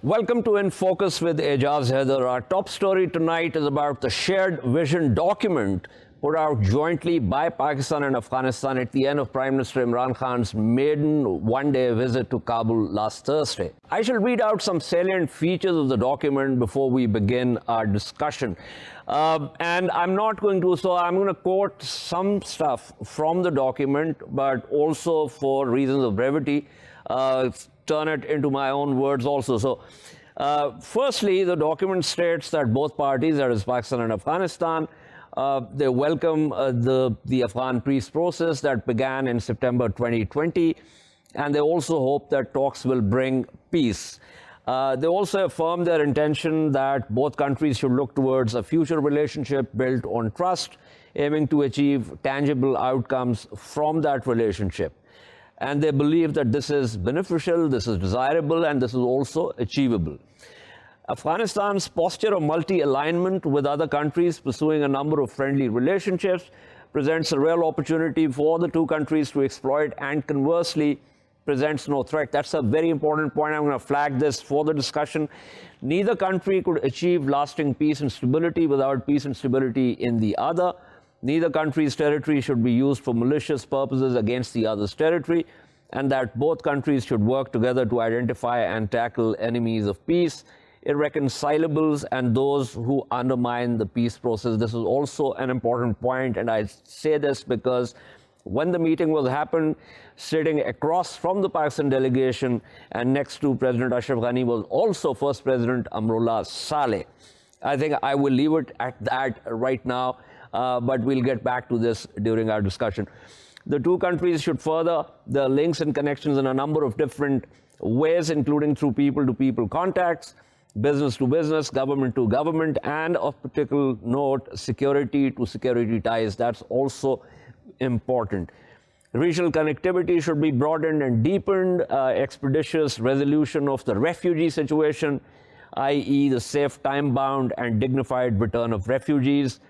Welcome to In Focus with Ejaz Haider. Our top story tonight is about the shared vision document put out jointly by Pakistan and Afghanistan at the end of Prime Minister Imran Khan's maiden one-day visit to Kabul last Thursday. I shall read out some salient features of the document before we begin our discussion. And I'm not going to, so I'm going to quote some stuff from the document, but also for reasons of brevity, turn it into my own words also. So, firstly, the document states that both parties, that is Pakistan and Afghanistan, they welcome the Afghan peace process that began in September 2020, and they also hope that talks will bring peace. They also affirm their intention that both countries should look towards a future relationship built on trust, aiming to achieve tangible outcomes from that relationship. And they believe that this is beneficial, this is desirable, and this is also achievable. Afghanistan's posture of multi-alignment with other countries pursuing a number of friendly relationships presents a real opportunity for the two countries to exploit, and conversely presents no threat. That's a very important point. I'm going to flag this for the discussion. Neither country could achieve lasting peace and stability without peace and stability in the other. Neither country's territory should be used for malicious purposes against the other's territory, and that both countries should work together to identify and tackle enemies of peace, irreconcilables, and those who undermine the peace process. This is also an important point, and I say this because when the meeting was happened, sitting across from the Pakistan delegation and next to President Ashraf Ghani was also First President Amrullah Saleh. I think I will leave it at that right now. But we'll get back to this during our discussion. The two countries should further the links and connections in a number of different ways, including through people-to-people contacts, business-to-business, government-to-government, and of particular note, security-to-security ties. That's also important. Regional connectivity should be broadened and deepened, expeditious resolution of the refugee situation, i.e. the safe, time-bound, and dignified return of refugees,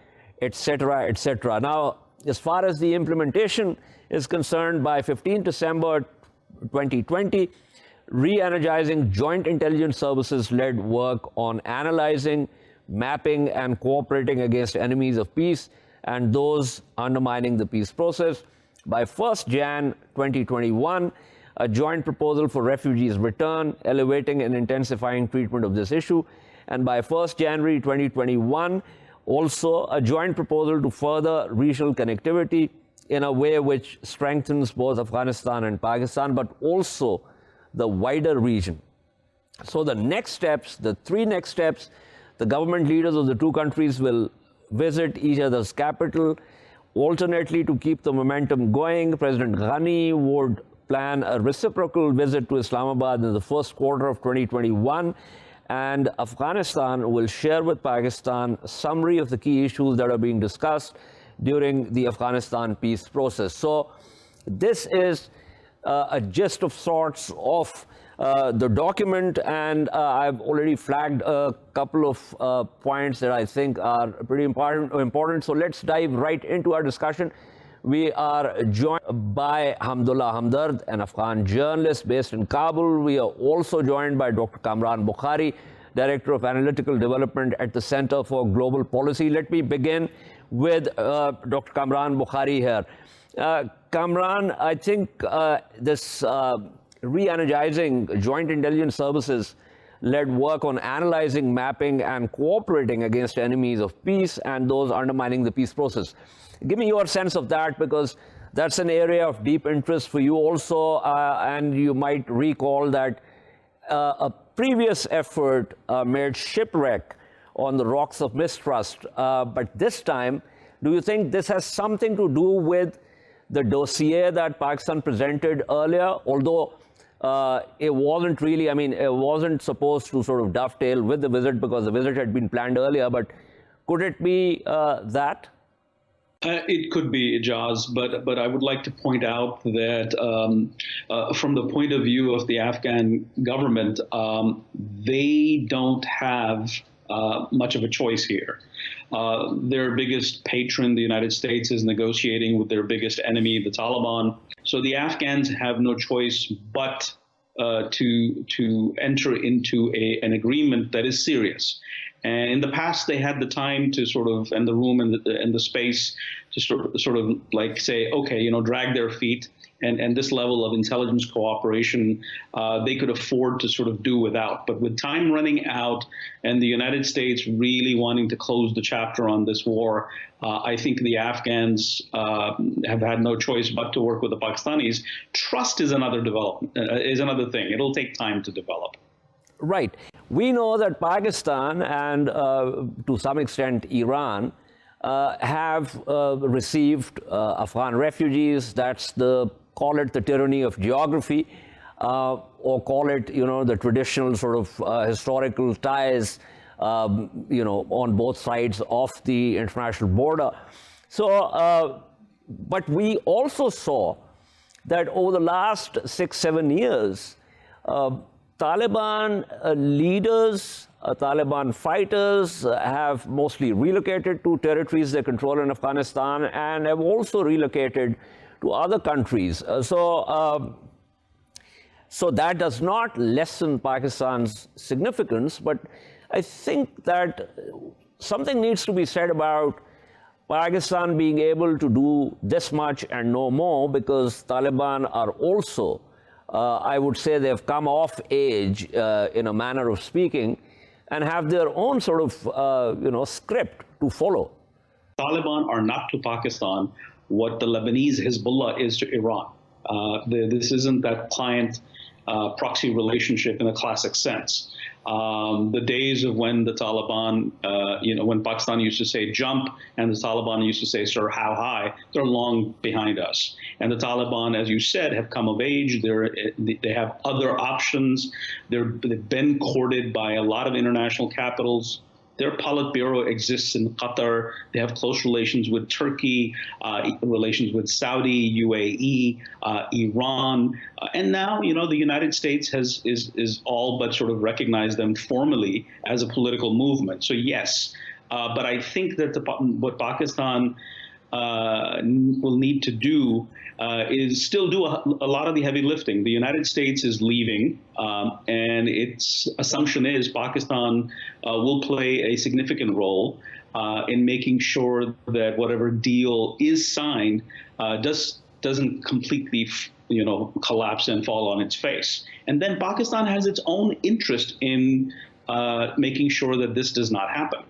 etc., etc. Now, as far as the implementation is concerned, by 15 December 2020, re-energizing joint intelligence services-led work on analyzing, mapping, and cooperating against enemies of peace and those undermining the peace process. By 1st Jan 2021, a joint proposal for refugees return, elevating and intensifying treatment of this issue. And by 1st January 2021, also a joint proposal to further regional connectivity in a way which strengthens both Afghanistan and Pakistan, but also the wider region. So the next steps, the three next steps, the government leaders of the two countries will visit each other's capital. Alternately, to keep the momentum going, President Ghani would plan a reciprocal visit to Islamabad in the first quarter of 2021. And Afghanistan will share with Pakistan a summary of the key issues that are being discussed during the Afghanistan peace process. So this is a gist of sorts of the document, and I've already flagged a couple of points that I think are pretty important. So let's dive right into our discussion. We are joined by Hamdullah Hamdard, an Afghan journalist based in Kabul. We are also joined by Dr. Kamran Bokhari, Director of Analytical Development at the Center for Global Policy. Let me begin with Dr. Kamran Bokhari here. Kamran, I think this re-energizing joint intelligence services led work on analyzing, mapping, and cooperating against enemies of peace and those undermining the peace process. Give me your sense of that, because that's an area of deep interest for you also, and you might recall that a previous effort made shipwreck on the rocks of mistrust. But this time, do you think this has something to do with the dossier that Pakistan presented earlier? Although it wasn't really, I mean, it wasn't supposed to sort of dovetail with the visit because the visit had been planned earlier, but could it be that? It could be, Ijaz, but I would like to point out that from the point of view of the Afghan government, they don't have much of a choice here. Their biggest patron, the United States, is negotiating with their biggest enemy, the Taliban. So the Afghans have no choice but to enter into an agreement that is serious. And in the past, they had the time to sort of, and the room and the space to sort of like say, okay, drag their feet. And this level of intelligence cooperation, they could afford to sort of do without. But with time running out and the United States really wanting to close the chapter on this war, I think the Afghans have had no choice but to work with the Pakistanis. Trust is another development, is another thing. It'll take time to develop. Right. We know that Pakistan and to some extent Iran have received Afghan refugees. That's call it the tyranny of geography, or call it, the traditional sort of historical ties, on both sides of the international border. So, but we also saw that over the last 6-7 years, Taliban leaders, Taliban fighters have mostly relocated to territories they control in Afghanistan and have also relocated to other countries. So that does not lessen Pakistan's significance, but I think that something needs to be said about Pakistan being able to do this much and no more, because Taliban are also, I would say they've come of age in a manner of speaking and have their own sort of, script to follow. Taliban are not to Pakistan what the Lebanese Hezbollah is to Iran. This isn't that client proxy relationship in a classic sense. The days of when the Taliban, when Pakistan used to say jump and the Taliban used to say, sir, how high, they're long behind us. And the Taliban, as you said, have come of age. They have other options. They've been courted by a lot of international capitals. Their Politburo exists in Qatar. They have close relations with Turkey, relations with Saudi, UAE, Iran. And now, the United States is all but sort of recognized them formally as a political movement. So yes, but I think that what Pakistan will need to do is still do a lot of the heavy lifting. The United States is leaving, and its assumption is Pakistan will play a significant role in making sure that whatever deal is signed doesn't completely collapse and fall on its face. And then Pakistan has its own interest in making sure that this does not happen.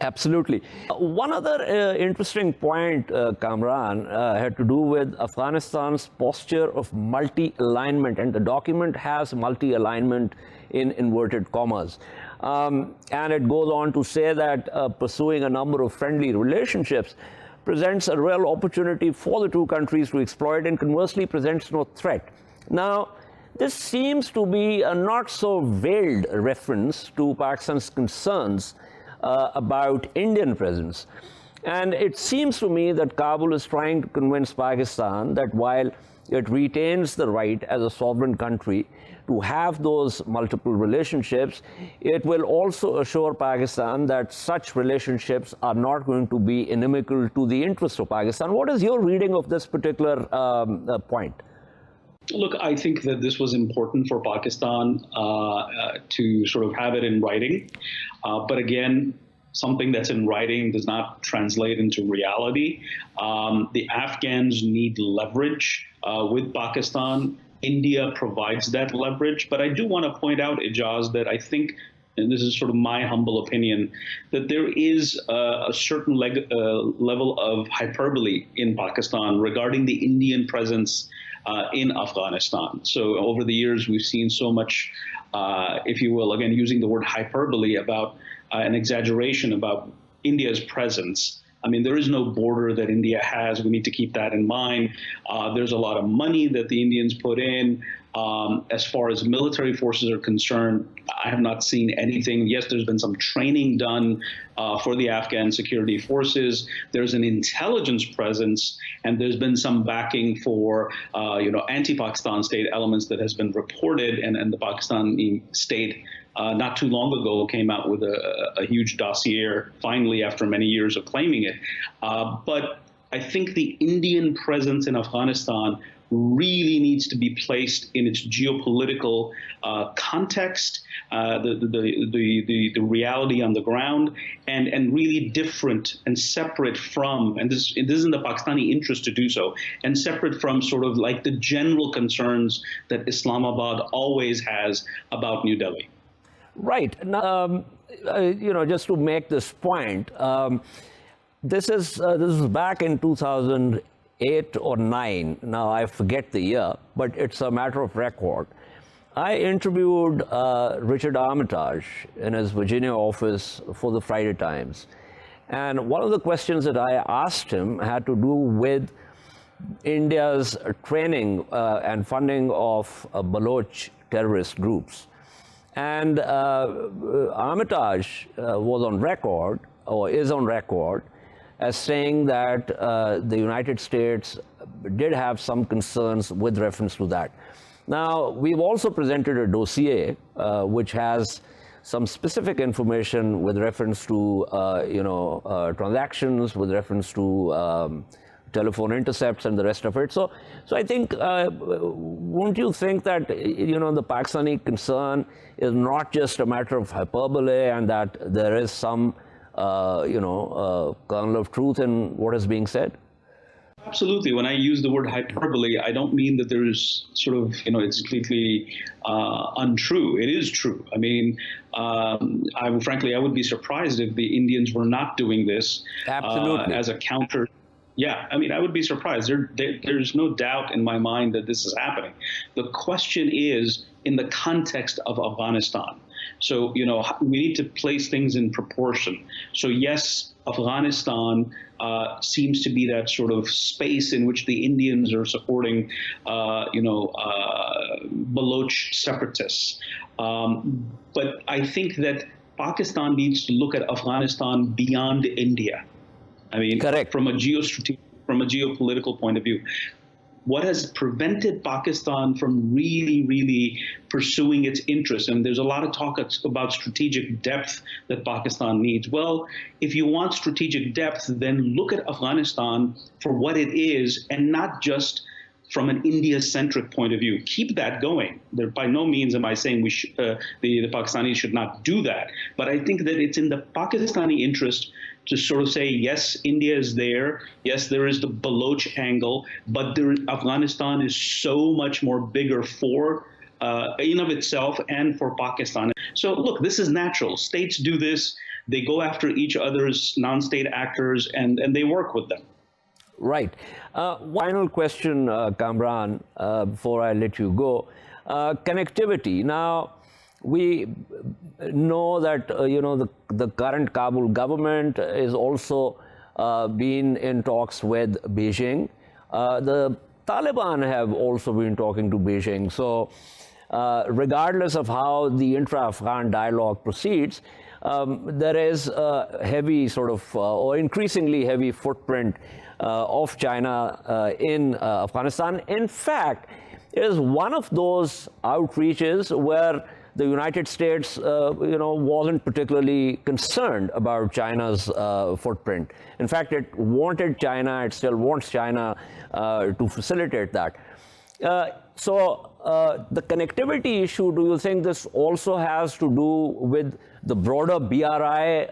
Absolutely. One other interesting point, Kamran, had to do with Afghanistan's posture of multi-alignment, and the document has multi-alignment in inverted commas. And it goes on to say that pursuing a number of friendly relationships presents a real opportunity for the two countries to exploit, and conversely presents no threat. Now, this seems to be a not so veiled reference to Pakistan's concerns about Indian presence. And it seems to me that Kabul is trying to convince Pakistan that while it retains the right as a sovereign country to have those multiple relationships, it will also assure Pakistan that such relationships are not going to be inimical to the interests of Pakistan. What is your reading of this particular point? Look, I think that this was important for Pakistan to sort of have it in writing. But again, something that's in writing does not translate into reality. The Afghans need leverage with Pakistan. India provides that leverage. But I do want to point out, Ijaz, that I think, and this is sort of my humble opinion, that there is a certain level of hyperbole in Pakistan regarding the Indian presence in Afghanistan. So over the years, we've seen so much, if you will, again, using the word hyperbole, about an exaggeration about India's presence. I mean, there is no border that India has. We need to keep that in mind. There's a lot of money that the Indians put in. As far as military forces are concerned, I have not seen anything. Yes, there's been some training done for the Afghan security forces. There's an intelligence presence, and there's been some backing for, anti-Pakistan state elements that has been reported, and the Pakistani state not too long ago came out with a huge dossier, finally, after many years of claiming it. But I think the Indian presence in Afghanistan really needs to be placed in its geopolitical context, the reality on the ground, and really different and separate from, and this is in the Pakistani interest to do so, and separate from sort of like the general concerns that Islamabad always has about New Delhi. Right. Now, just to make this point, this is back in 2008 or 9. Now, I forget the year, but it's a matter of record. I interviewed Richard Armitage in his Virginia office for the Friday Times. And one of the questions that I asked him had to do with India's training and funding of Baloch terrorist groups. And Armitage was on record, or is on record, as saying that the United States did have some concerns with reference to that. Now, we've also presented a dossier which has some specific information with reference to, transactions, with reference to telephone intercepts and the rest of it. So I think, won't you think that, the Pakistani concern is not just a matter of hyperbole, and that there is some, kernel of truth in what is being said? Absolutely. When I use the word hyperbole, I don't mean that there's sort of, it's completely untrue. It is true. I mean, frankly, I would be surprised if the Indians were not doing this as a counter. Yeah, I mean, I would be surprised. There's no doubt in my mind that this is happening. The question is in the context of Afghanistan. So, we need to place things in proportion. So, yes, Afghanistan seems to be that sort of space in which the Indians are supporting, Baloch separatists. But I think that Pakistan needs to look at Afghanistan beyond India. I mean, correct. From a geopolitical point of view. What has prevented Pakistan from really, really pursuing its interests? And there's a lot of talk about strategic depth that Pakistan needs. Well, if you want strategic depth, then look at Afghanistan for what it is, and not just from an India-centric point of view. Keep that going. By no means am I saying the Pakistanis should not do that. But I think that it's in the Pakistani interest to sort of say, yes, India is there. Yes, there is the Baloch angle, but Afghanistan is so much more bigger for in of itself and for Pakistan. So look, this is natural. States do this. They go after each other's non-state actors, and they work with them. Right. Final question, Kamran, before I let you go. Connectivity. Now, we know that, the current Kabul government is also been in talks with Beijing. The Taliban have also been talking to Beijing. So regardless of how the intra-Afghan dialogue proceeds, there is a heavy sort of, or increasingly heavy footprint of China in Afghanistan. In fact, it is one of those outreaches where the United States, wasn't particularly concerned about China's footprint. In fact, it wanted China, it still wants China to facilitate that. So the connectivity issue, do you think this also has to do with the broader BRI,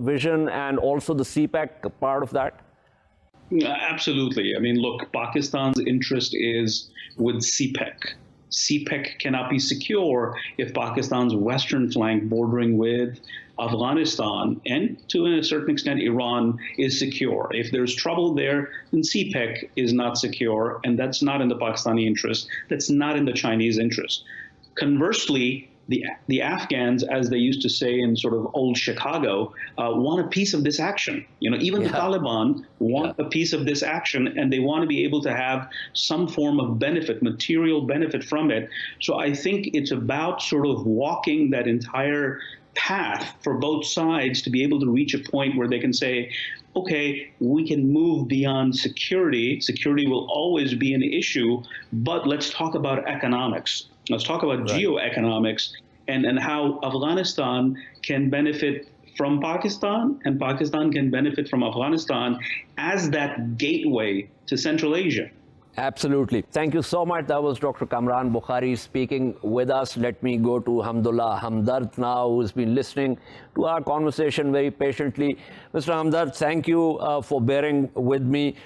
vision, and also the CPAC part of that? Absolutely. I mean, look, Pakistan's interest is with CPEC. CPEC cannot be secure if Pakistan's western flank bordering with Afghanistan and to a certain extent Iran is secure. If there's trouble there, then CPEC is not secure, and that's not in the Pakistani interest. That's not in the Chinese interest. Conversely, the Afghans, as they used to say in sort of old Chicago, want a piece of this action. Even the Taliban want a piece of this action, and they want to be able to have some form of benefit, material benefit from it. So I think it's about sort of walking that entire path for both sides to be able to reach a point where they can say, okay, we can move beyond security. Security will always be an issue, but let's talk about economics. Let's talk about geoeconomics and how Afghanistan can benefit from Pakistan and Pakistan can benefit from Afghanistan as that gateway to Central Asia. Absolutely. Thank you so much. That was Dr. Kamran Bokhari speaking with us. Let me go to Hamdullah Hamdard now, who's been listening to our conversation very patiently. Mr. Hamdard, thank you for bearing with me.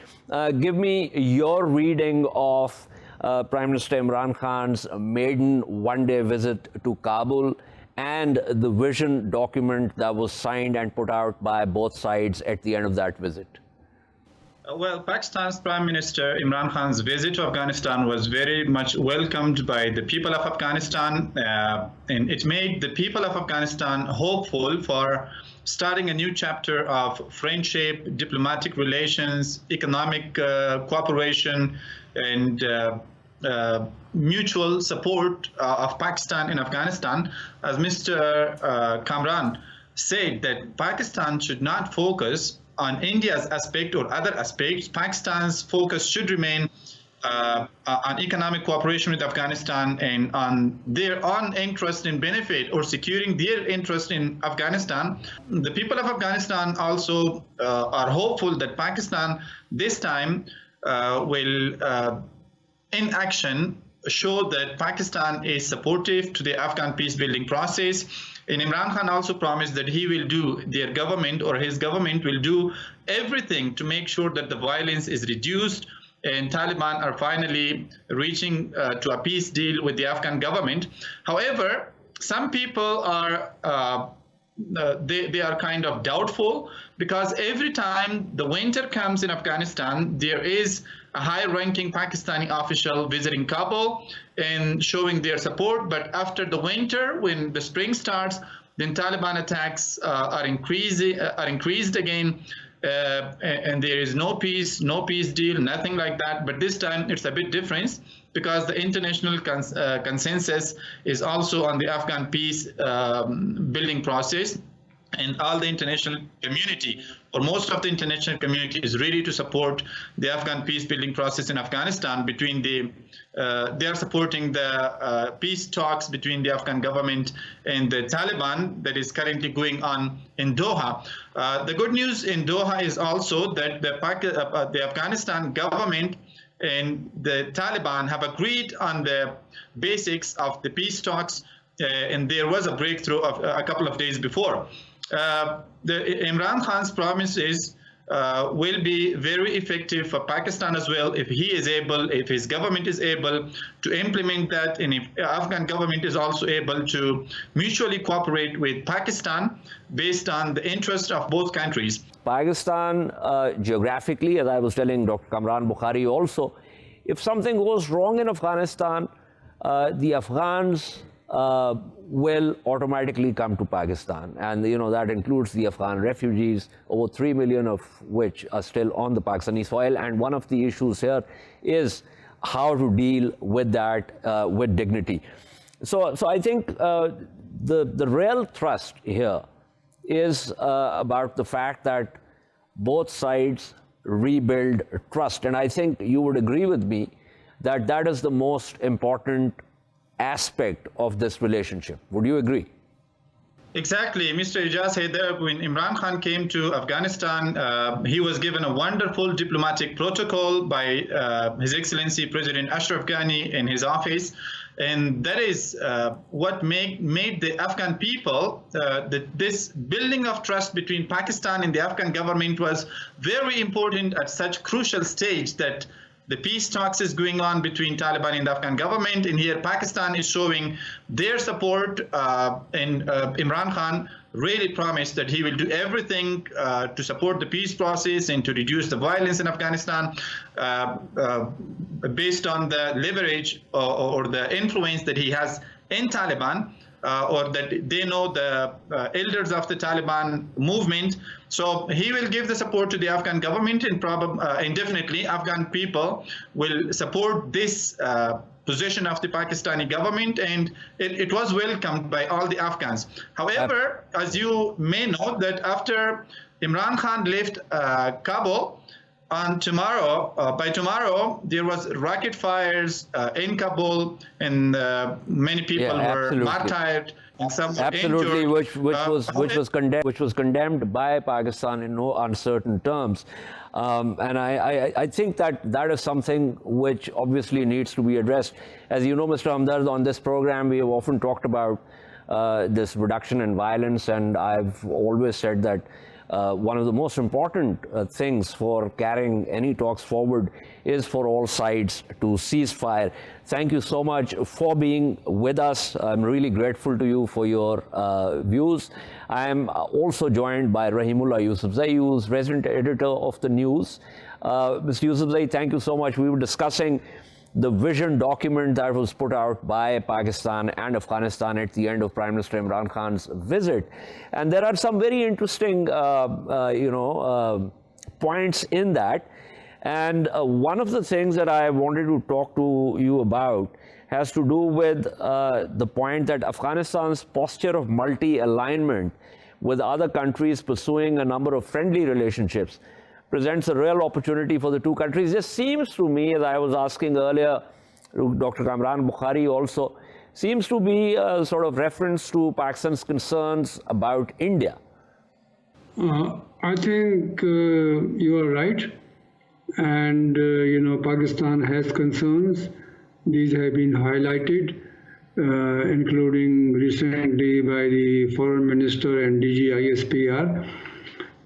Give me your reading of Prime Minister Imran Khan's maiden one-day visit to Kabul and the vision document that was signed and put out by both sides at the end of that visit. Well, Pakistan's Prime Minister Imran Khan's visit to Afghanistan was very much welcomed by the people of Afghanistan, and it made the people of Afghanistan hopeful for starting a new chapter of friendship, diplomatic relations, economic cooperation, and mutual support of Pakistan and Afghanistan. As Mr. Kamran said, that Pakistan should not focus on India's aspect or other aspects. Pakistan's focus should remain on economic cooperation with Afghanistan and on their own interest in benefit or securing their interest in Afghanistan. The people of Afghanistan also are hopeful that Pakistan this time will, in action, show that Pakistan is supportive to the Afghan peace-building process. And Imran Khan also promised that he will do, their government or his government will do everything to make sure that the violence is reduced and Taliban are finally reaching to a peace deal with the Afghan government. However, some people are they are kind of doubtful, because every time the winter comes in Afghanistan, there is a high-ranking Pakistani official visiting Kabul and showing their support. But after the winter, when the spring starts, then Taliban attacks are increased again, and there is no peace deal, nothing like that. But this time it's a bit different, because the international consensus is also on the Afghan peace building process, and all the international community, or most of the international community, is ready to support the Afghan peace building process in Afghanistan. They are supporting the peace talks between the Afghan government and the Taliban that is currently going on in Doha. The good news in Doha is also that the Afghanistan government and the Taliban have agreed on the basics of the peace talks, and there was a breakthrough of a couple of days before. Imran Khan's promises will be very effective for Pakistan as well, if his government is able to implement that, and if Afghan government is also able to mutually cooperate with Pakistan based on the interest of both countries. Pakistan, geographically, as I was telling Dr. Kamran Bokhari also, if something goes wrong in Afghanistan, the Afghans will automatically come to Pakistan, and that includes the Afghan refugees, over 3 million of which are still on the Pakistani soil. And one of the issues here is how to deal with that with dignity. So I think the real thrust here is about the fact that both sides rebuild trust, and I think you would agree with me that that is the most important aspect of this relationship. Would you agree? Exactly. Mr. Ijaz said that when Imran Khan came to Afghanistan, he was given a wonderful diplomatic protocol by His Excellency President Ashraf Ghani in his office. And that is what made the Afghan people, this building of trust between Pakistan and the Afghan government was very important at such crucial stage, that the peace talks is going on between Taliban and the Afghan government, and here Pakistan is showing their support, and Imran Khan really promised that he will do everything to support the peace process and to reduce the violence in Afghanistan based on the leverage or the influence that he has in Taliban, or that they know the elders of the Taliban movement. So he will give the support to the Afghan government, and definitely Afghan people will support this position of the Pakistani government, and it was welcomed by all the Afghans. However, as you may know, that after Imran Khan left Kabul, by tomorrow, there was rocket fires in Kabul, and many people were martyred Absolutely, which was condemned by Pakistan in no uncertain terms, and I think that is something which obviously needs to be addressed. As you know, Mr. Hamdard, on this program we have often talked about this reduction in violence, and I've always said that one of the most important things for carrying any talks forward is for all sides to cease fire. Thank you so much for being with us. I'm really grateful to you for your views. I am also joined by Rahimullah Yusufzai, who's resident editor of the news. Mr. Yusufzai, thank you so much. We were discussing the vision document that was put out by Pakistan and Afghanistan at the end of Prime Minister Imran Khan's visit. And there are some very interesting, points in that. And one of the things that I wanted to talk to you about has to do with the point that Afghanistan's posture of multi-alignment with other countries pursuing a number of friendly relationships presents a real opportunity for the two countries. This seems to me, as I was asking earlier, Dr. Kamran Bokhari also, seems to be a sort of reference to Pakistan's concerns about India. I think you are right. And, Pakistan has concerns. These have been highlighted, including recently by the Foreign Minister and DG ISPR.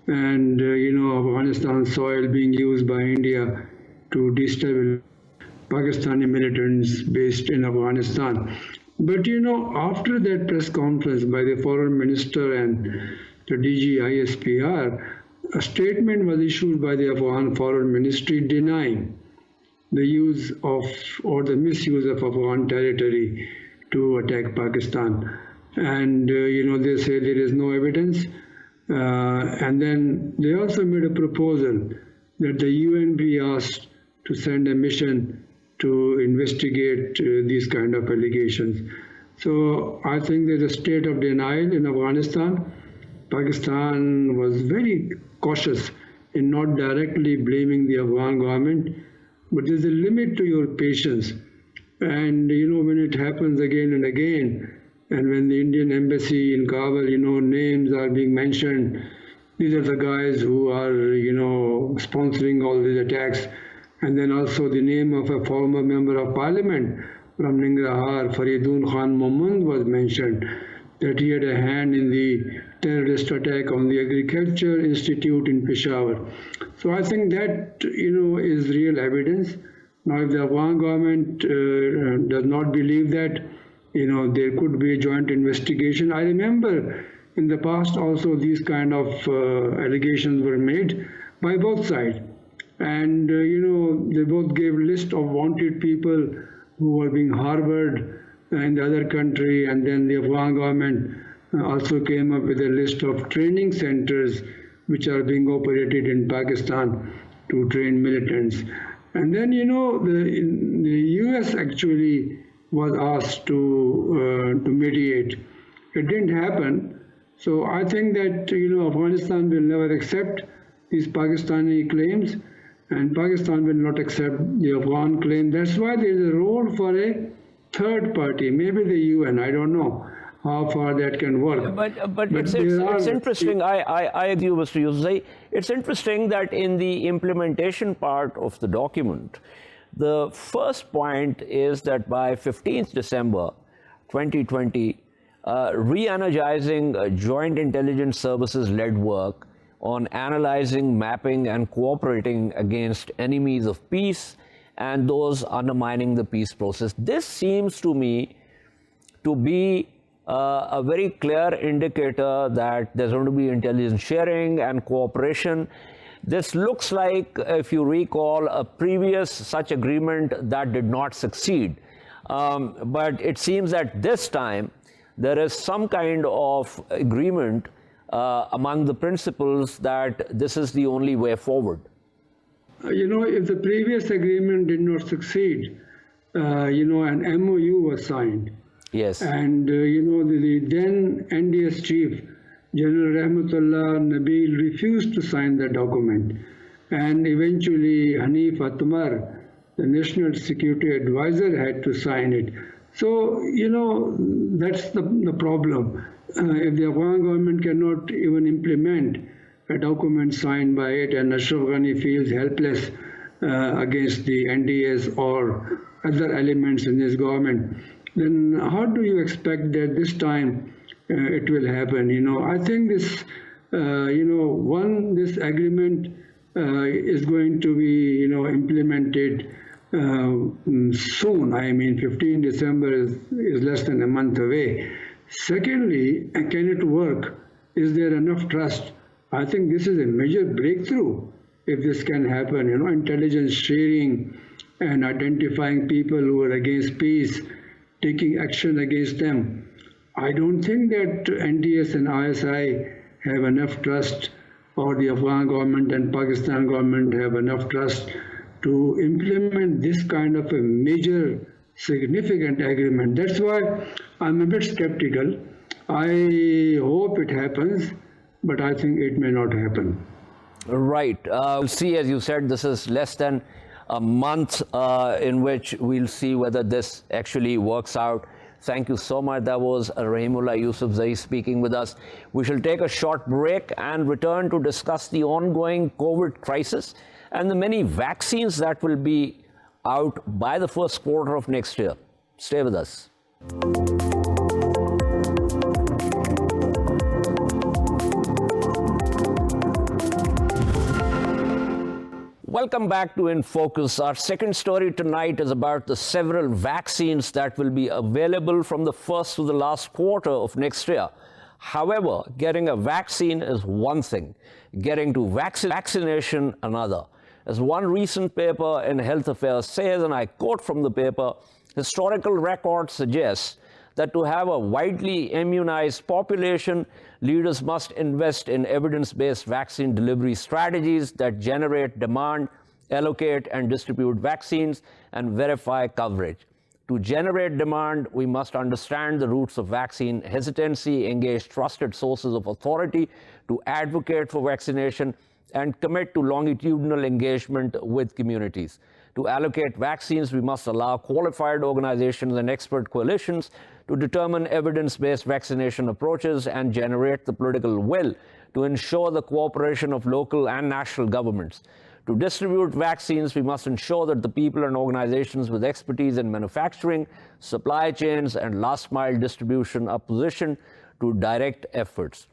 And, Afghanistan's soil being used by India to destabilize Pakistani militants based in Afghanistan. But, after that press conference by the Foreign Minister and the DG ISPR, a statement was issued by the Afghan Foreign Ministry denying the use of or the misuse of Afghan territory to attack Pakistan. And, they say there is no evidence. And then they also made a proposal that the UN be asked to send a mission to investigate these kind of allegations. So I think there's a state of denial in Afghanistan. Pakistan was very cautious in not directly blaming the Afghan government, but there's a limit to your patience. And, when it happens again and again, and when the Indian embassy in Kabul, names are being mentioned, these are the guys who are, sponsoring all these attacks. And then also the name of a former member of parliament from Nangarhar, Faridun Khan Mohammad, was mentioned, that he had a hand in the terrorist attack on the Agriculture Institute in Peshawar. So I think that, is real evidence. Now, if the Afghan government does not believe that, there could be a joint investigation. I remember in the past also these kind of allegations were made by both sides. And, they both gave a list of wanted people who were being harbored in the other country. And then the Afghan government also came up with a list of training centers which are being operated in Pakistan to train militants. And then, the US actually was asked to mediate. It didn't happen. So I think that, Afghanistan will never accept these Pakistani claims, and Pakistan will not accept the Afghan claim. That's why there is a role for a third party, maybe the UN, I don't know how far that can work. But it's interesting, I agree with Mr. Yusufzai. It's interesting that in the implementation part of the document, the first point is that by 15th December 2020, re-energizing joint intelligence services-led work on analyzing, mapping, and cooperating against enemies of peace and those undermining the peace process. This seems to me to be a very clear indicator that there's going to be intelligence sharing and cooperation. This looks like, if you recall, a previous such agreement that did not succeed. But it seems that this time there is some kind of agreement among the principals that this is the only way forward. If the previous agreement did not succeed, an MOU was signed. Yes. And, the then NDS chief, General Rahmatullah Nabil, refused to sign the document. And eventually, Hanif Atmar, the National Security Advisor, had to sign it. So, that's the problem. If the Afghan government cannot even implement a document signed by it, and Ashraf Ghani feels helpless against the NDS or other elements in his government, then how do you expect that this time it will happen? I think this, this agreement is going to be, implemented soon. I mean, 15 December is less than a month away. Secondly, can it work? Is there enough trust? I think this is a major breakthrough if this can happen. Intelligence sharing and identifying people who are against peace, taking action against them. I don't think that NDS and ISI have enough trust, or the Afghan government and Pakistan government have enough trust to implement this kind of a major significant agreement. That's why I'm a bit skeptical. I hope it happens, but I think it may not happen. Right. We'll see, as you said, this is less than a month in which we'll see whether this actually works out. Thank you so much. That was Rahimullah Yusufzai speaking with us. We shall take a short break and return to discuss the ongoing COVID crisis and the many vaccines that will be out by the first quarter of next year. Stay with us. Welcome back to In Focus. Our second story tonight is about the several vaccines that will be available from the first to the last quarter of next year. However, getting a vaccine is one thing, getting to vaccination another. As one recent paper in Health Affairs says, and I quote from the paper, historical record suggests that to have a widely immunized population, leaders must invest in evidence-based vaccine delivery strategies that generate demand, allocate and distribute vaccines, and verify coverage. To generate demand, we must understand the roots of vaccine hesitancy, engage trusted sources of authority to advocate for vaccination, and commit to longitudinal engagement with communities. To allocate vaccines, we must allow qualified organizations and expert coalitions to determine evidence-based vaccination approaches and generate the political will to ensure the cooperation of local and national governments. To distribute vaccines, we must ensure that the people and organizations with expertise in manufacturing, supply chains, and last-mile distribution are positioned to direct efforts.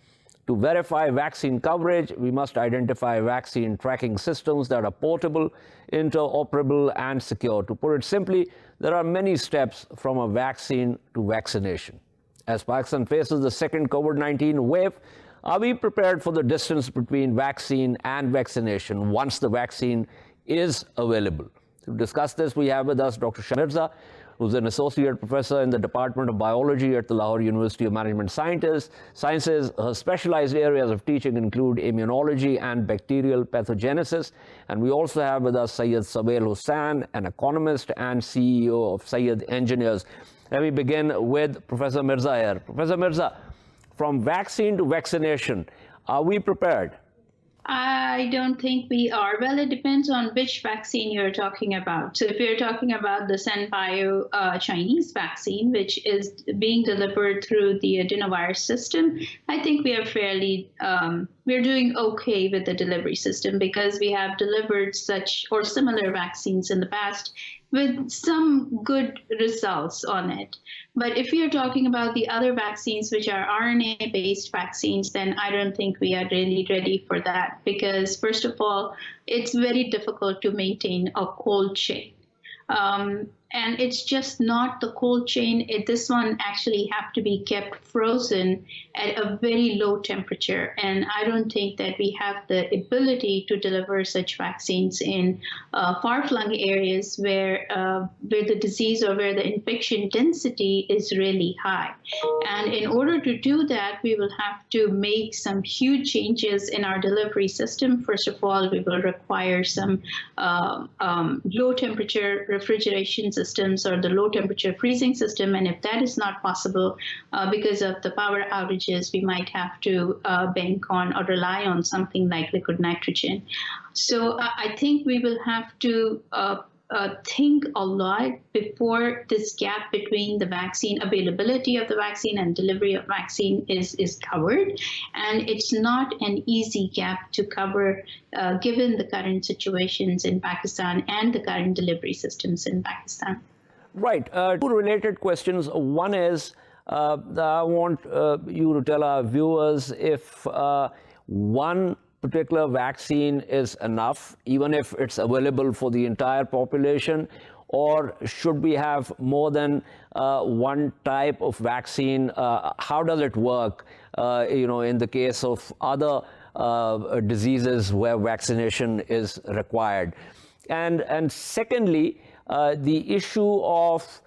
To verify vaccine coverage, we must identify vaccine tracking systems that are portable, interoperable, and secure. To put it simply, there are many steps from a vaccine to vaccination. As Pakistan faces the second COVID-19 wave, are we prepared for the distance between vaccine and vaccination once the vaccine is available? To discuss this, we have with us Dr. Mirza, who's an associate professor in the Department of Biology at the Lahore University of Management Sciences. Her specialized areas of teaching include immunology and bacterial pathogenesis. And we also have with us Syed Savail Hussain, an economist and CEO of Syed Engineers. Let me begin with Professor Mirza here. Professor Mirza, from vaccine to vaccination, are we prepared? I don't think we are. Well, it depends on which vaccine you're talking about. So if you're talking about the Sanbio Chinese vaccine, which is being delivered through the adenovirus system, I think we are we're doing okay with the delivery system because we have delivered such or similar vaccines in the past with some good results on it. But if you're talking about the other vaccines, which are RNA-based vaccines, then I don't think we are really ready for that because, first of all, it's very difficult to maintain a cold chain. And it's just not the cold chain. This one actually have to be kept frozen at a very low temperature. And I don't think that we have the ability to deliver such vaccines in far-flung areas where the disease or where the infection density is really high. And in order to do that, we will have to make some huge changes in our delivery system. First of all, we will require some low-temperature refrigeration systems or the low-temperature freezing system. And if that is not possible because of the power outages, we might have to bank on or rely on something like liquid nitrogen. So I think we will have to think a lot before this gap between the vaccine availability of the vaccine and delivery of vaccine is covered. And it's not an easy gap to cover given the current situations in Pakistan and the current delivery systems in Pakistan. Right. Two related questions. One is, I want you to tell our viewers if one particular vaccine is enough, even if it's available for the entire population, or should we have more than one type of vaccine? How does it work, in the case of other diseases where vaccination is required? And secondly, the issue of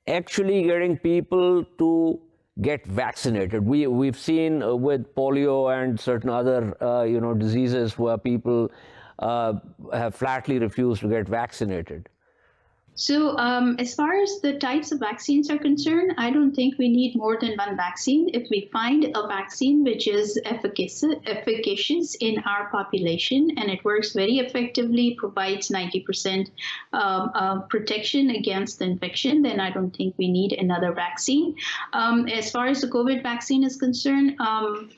actually getting people to get vaccinated. We've seen with polio and certain other diseases where people have flatly refused to get vaccinated. So as far as the types of vaccines are concerned, I don't think we need more than one vaccine. If we find a vaccine which is efficacious in our population and it works very effectively, provides 90% protection against the infection, then I don't think we need another vaccine. As far as the COVID vaccine is concerned,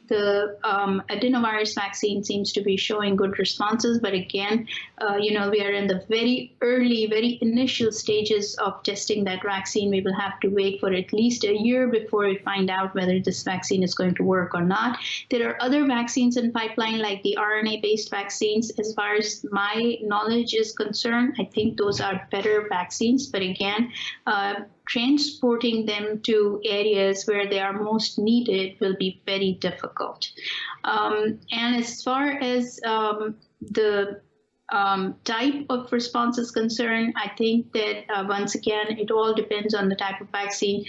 the adenovirus vaccine seems to be showing good responses. But again, we are in the very early, very initial stages of testing that vaccine. We will have to wait for at least a year before we find out whether this vaccine is going to work or not. There are other vaccines in pipeline, like the RNA-based vaccines. As far as my knowledge is concerned, I think those are better vaccines. But again, transporting them to areas where they are most needed will be very difficult. And as far as the type of response is concerned, I think that once again, it all depends on the type of vaccine.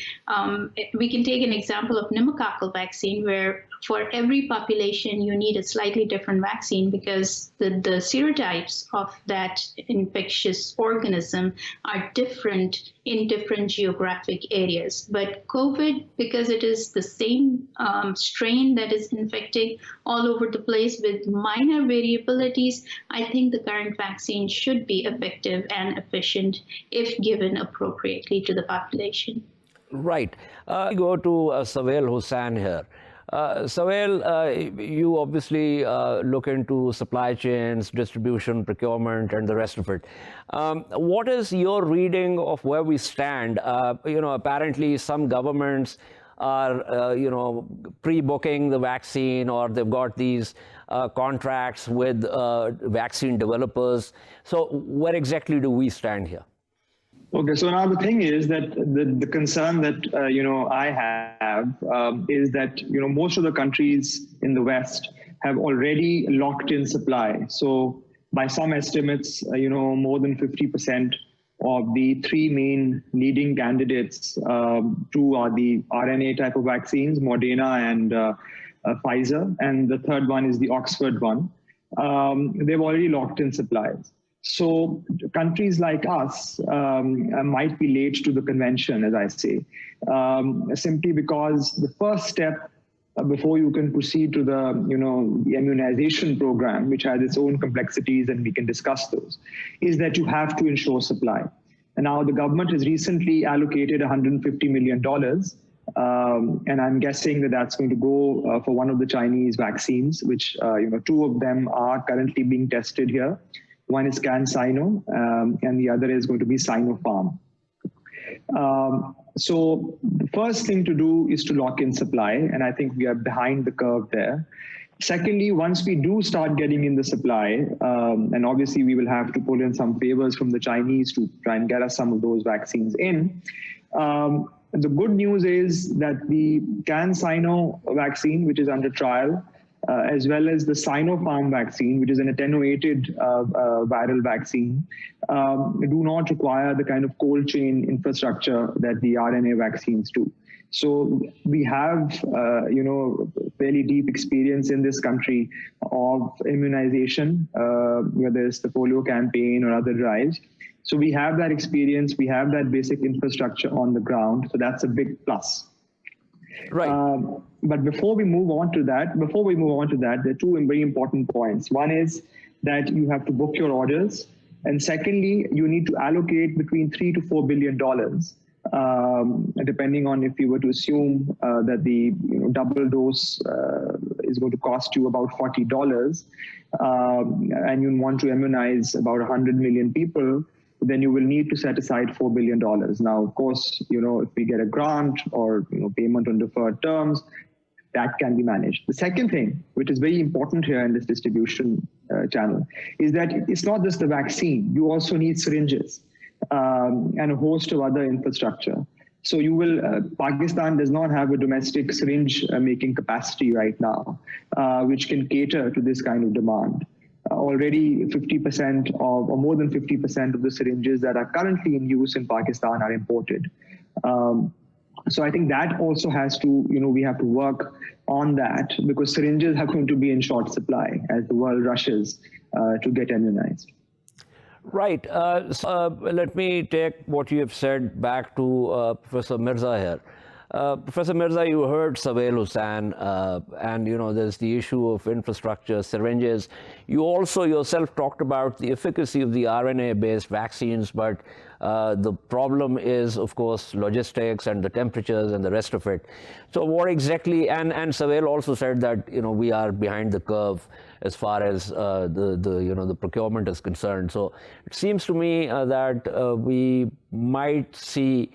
We can take an example of pneumococcal vaccine, where for every population, you need a slightly different vaccine because the serotypes of that infectious organism are different in different geographic areas. But COVID, because it is the same strain that is infecting all over the place with minor variabilities, I think the current vaccine should be effective and efficient if given appropriately to the population. Right. Go to Savail Hussain here. Savail, you obviously look into supply chains, distribution, procurement, and the rest of it. What is your reading of where we stand? Apparently some governments are, pre-booking the vaccine, or they've got these contracts with vaccine developers. So where exactly do we stand here? Okay, so now the thing is that the concern that I have is that most of the countries in the West have already locked in supply. So by some estimates, more than 50% of the three main leading candidates, two are the RNA type of vaccines, Moderna and Pfizer, and the third one is the Oxford one. They've already locked in supplies. So countries like us might be late to the convention, as I say, simply because the first step before you can proceed to the immunization program, which has its own complexities, and we can discuss those, is that you have to ensure supply. And now the government has recently allocated $150 million, and I'm guessing that that's going to go for one of the Chinese vaccines, which two of them are currently being tested here. One is CanSino, and the other is going to be Sinopharm. So the first thing to do is to lock in supply, and I think we are behind the curve there. Secondly, once we do start getting in the supply, and obviously we will have to pull in some favors from the Chinese to try and get us some of those vaccines in. The good news is that the CanSino vaccine, which is under trial, as well as the Sinopharm vaccine, which is an attenuated viral vaccine, do not require the kind of cold chain infrastructure that the RNA vaccines do. So we have, fairly deep experience in this country of immunization, whether it's the polio campaign or other drives. So we have that experience, we have that basic infrastructure on the ground. So that's a big plus. Right. But before we move on to that, there are two very important points. One is that you have to book your orders. And secondly, you need to allocate between $3 to $4 billion, depending on if you were to assume that the double dose is going to cost you about $40, and you want to immunize about 100 million people, then you will need to set aside $4 billion. Now, of course, if we get a grant or payment on deferred terms, that can be managed. The second thing, which is very important here in this distribution channel, is that it's not just the vaccine. You also need syringes and a host of other infrastructure. So Pakistan does not have a domestic syringe making capacity right now, which can cater to this kind of demand. Already 50% or more than 50% of the syringes that are currently in use in Pakistan are imported. So I think that also has to, we have to work on that, because syringes are going to be in short supply as the world rushes to get immunized. Right. Let me take what you have said back to Professor Mirza here. Professor Mirza, you heard Savail Hussain, and there's the issue of infrastructure, syringes. You also yourself talked about the efficacy of the RNA-based vaccines, but the problem is, of course, logistics and the temperatures and the rest of it. So what exactly, and Savail also said that, we are behind the curve as far as the procurement is concerned. So it seems to me that we might see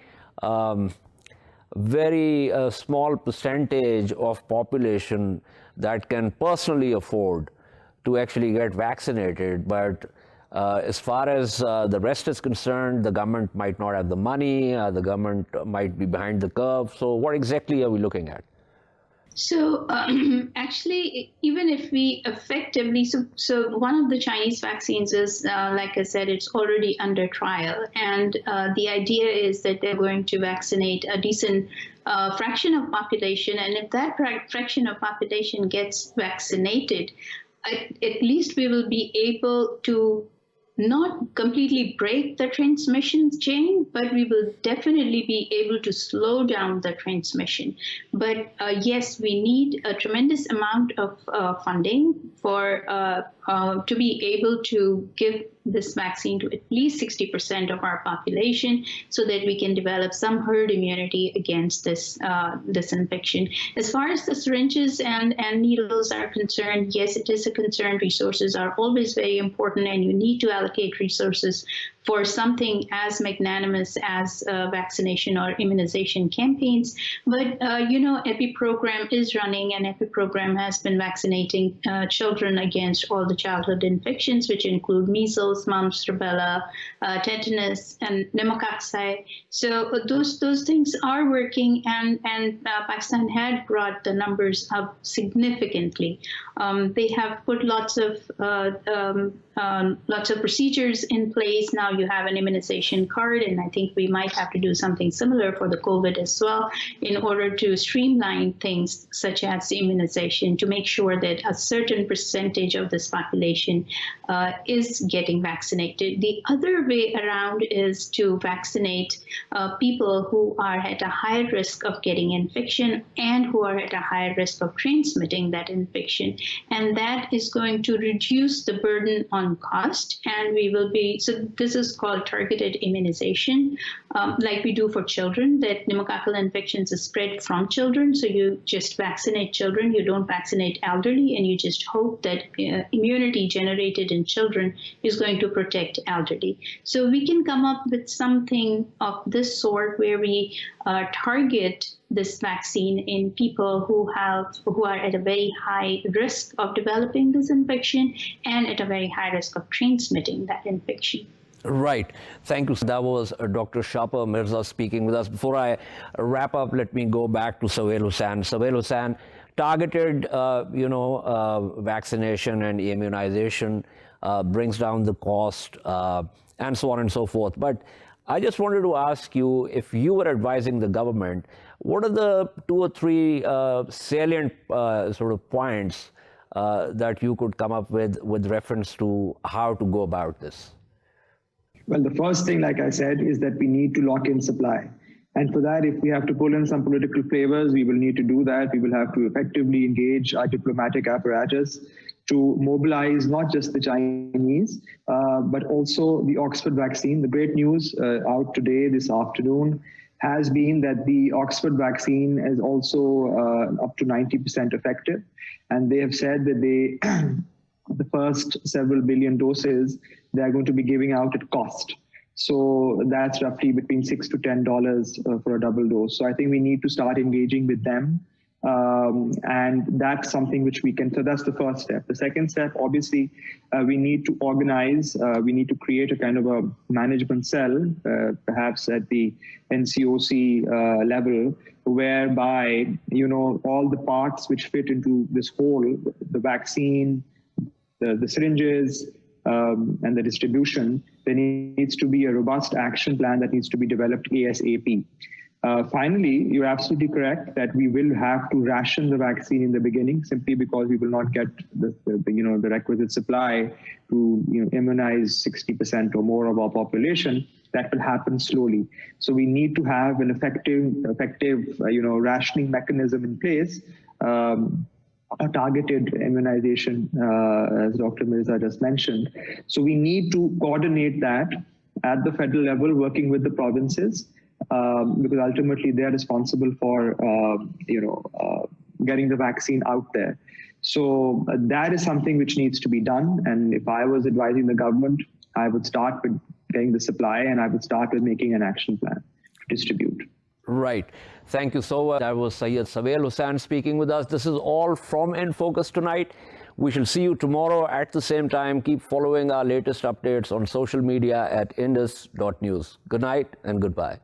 very small percentage of population that can personally afford to actually get vaccinated, but as far as the rest is concerned, the government might not have the money, the government might be behind the curve. So what exactly are we looking at? So actually, even if we effectively, so one of the Chinese vaccines is, like I said, it's already under trial. And the idea is that they're going to vaccinate a decent fraction of population. And if that fraction of population gets vaccinated, at least we will be able to not completely break the transmission chain, but we will definitely be able to slow down the transmission. But yes, we need a tremendous amount of funding for to be able to give this vaccine to at least 60% of our population, so that we can develop some herd immunity against this infection. As far as the syringes and needles are concerned, yes, it is a concern. Resources are always very important, and you need to allocate resources for something as magnanimous as vaccination or immunization campaigns. But, EPI program is running, and EPI program has been vaccinating children against all the childhood infections, which include measles, mumps, rubella, tetanus, and pneumococci. So those things are working, and Pakistan had brought the numbers up significantly. They have put lots of procedures in place. Now you have an immunization card, and I think we might have to do something similar for the COVID as well, in order to streamline things such as immunization, to make sure that a certain percentage of this population is getting vaccinated. The other way around is to vaccinate people who are at a higher risk of getting infection and who are at a higher risk of transmitting that infection. And that is going to reduce the burden on cost, and we will be, so this is called targeted immunization, like we do for children, that pneumococcal infections is spread from children. So you just vaccinate children, you don't vaccinate elderly, and you just hope that immunity generated in children is going to protect elderly. So we can come up with something of this sort where we target this vaccine in people who are at a very high risk of developing this infection and at a very high risk of transmitting that infection. Right. Thank you. That was Dr. Shapar Mirza speaking with us. Before I wrap up, let me go back to Savail Hussain. Savail Hussain, targeted, vaccination and immunization brings down the cost and so on and so forth. But I just wanted to ask you, if you were advising the government, what are the 2 or 3 salient sort of points that you could come up with reference to how to go about this? Well, the first thing, like I said, is that we need to lock in supply. And for that, if we have to pull in some political favors, we will need to do that. We will have to effectively engage our diplomatic apparatus to mobilize not just the Chinese, but also the Oxford vaccine. The great news out today, this afternoon, has been that the Oxford vaccine is also up to 90% effective. And they have said that the first several billion doses, they are going to be giving out at cost. So that's roughly between $6 to $10 for a double dose. So I think we need to start engaging with them. And that's something which we can, so that's the first step. The second step, obviously, we need to organize, we need to create a kind of a management cell, perhaps at the NCOC level, whereby, all the parts which fit into this whole, the vaccine, the syringes, and the distribution, there needs to be a robust action plan that needs to be developed ASAP. Finally, you're absolutely correct that we will have to ration the vaccine in the beginning, simply because we will not get the requisite supply to immunize 60% or more of our population. That will happen slowly. So we need to have an effective rationing mechanism in place. A targeted immunization, as Dr. Mirza just mentioned. So we need to coordinate that at the federal level, working with the provinces, because ultimately they're responsible for, getting the vaccine out there. So that is something which needs to be done. And if I was advising the government, I would start with getting the supply, and I would start with making an action plan to distribute. Right. Thank you so much. That was Savail Hussain speaking with us. This is all from In Focus tonight. We shall see you tomorrow at the same time. Keep following our latest updates on social media at indus.news. Good night and goodbye.